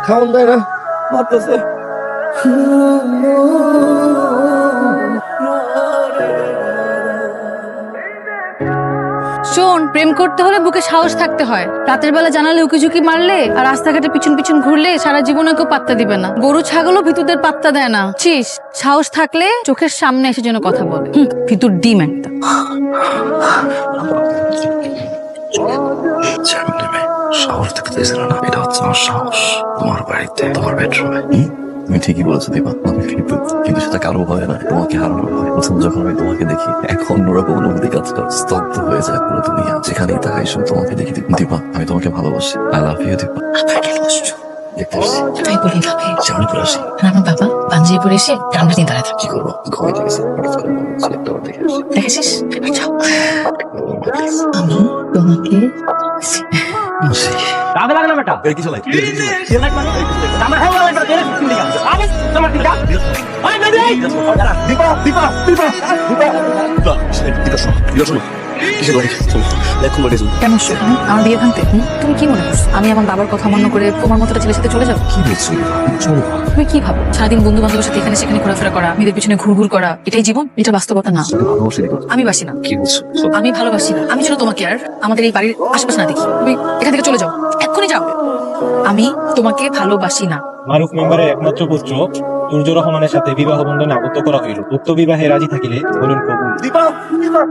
খাওন দেয় না, মারতেছে। শোন, প্রেম করতে হলে বুকে সাহস থাকতে হয়। রাতের বেলা জানালে উকিঝুঁকি মারলে আর রাস্তাঘাটে পিছন পিছন ঘুরলে সারা জীবনে কেউ পাত্তা দিবে না। গরু ছাগলও ভিতুরদের পাত্তা দেয় না। চিস, সাহস থাকলে চোখের সামনে এসে যেন কথা বলে। ভিতুর ডিম একটা। সাহস দেখতে চাইছিল না, এটা হচ্ছে আমার সাহস। তোমার বাড়িতে, তোমার বেডরুমে। তুমি ঠিকই বলেছো দীপা, আমি কিন্তু কিন্তু সেটা কারো ভয় না, তোমাকে হারানোর ভয়। প্রথম যখন আমি তোমাকে দেখি এখন অন্যরকম অনুভূতি কাজ করে, স্তব্ধ হয়ে যায় পুরো দুনিয়া। যেখানেই তাকাই শুধু তোমাকে দেখি। দীপা, আমি তোমাকে ভালোবাসি। I love you Deepa. আবার কেন আসছো? দেখতে আসছি। তাই বলি ভাবে যেমন করে আসি। আমার বাবা পাঞ্জাবি পরে এসে রান্না নিয়ে দাঁড়ায় থাকে। কি করবো, ঘুমাই লেগেছে, হঠাৎ করে মনে হচ্ছে একটা বার দেখে আসি। দেখেছিস? এবার যাও। আমি তোমাকে আসি। आगे लगना बेटा কি চালাই? तेल लाइट मारो আমার হয়ে গেল বেটা তেল কিনে দিলাম আরে তোমার ঠিক আছে আরে বেবি দীপা, দীপা, দীপা, দীপা, দীপা, দীপা শোনো, দীপা শোনো। কিসের বাড়ি? শোনো, এখন বাড়ি শোনো। কেন আসছো? আমার বিয়ে ভাঙতে তুমি কি মনে করছো আমি আমার বাবার কথা অমান্য করে তোমার মতো একটা ছেলের সাথে চলে যাবো? কি বলছো? চলো। তুমি কি ভাবো সারাদিন বন্ধু বান্ধবের সাথে এখানে সেখানে ঘোরাফেরা করা, মেয়েদের পিছনে ঘুরঘুর করা, এটাই জীবন? এটা বাস্তবতা না। ভালোবাসি দীপা। আমি বাসি না। কি বলছো? আমি ভালোবাসি না। আমি যেন তোমাকে আর আমাদের এই বাড়ির আশেপাশে না দেখি। তুমি এখান থেকে চলে যাও, এক্ষুনি যাও। আমি তোমাকে ভালোবাসি না। মারুফ মেম্বারের একমাত্র পুত্র সূর্য রহমানের সাথে বিবাহ বন্ধনে আবদ্ধ করা হইল। উক্ত বিবাহে রাজি থাকিলে বলুন কবুল। দীপা, দীপা।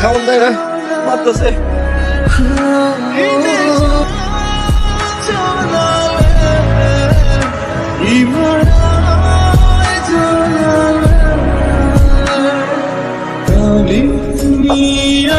খাওন দেয় না, মারতেছে। দুনিয়া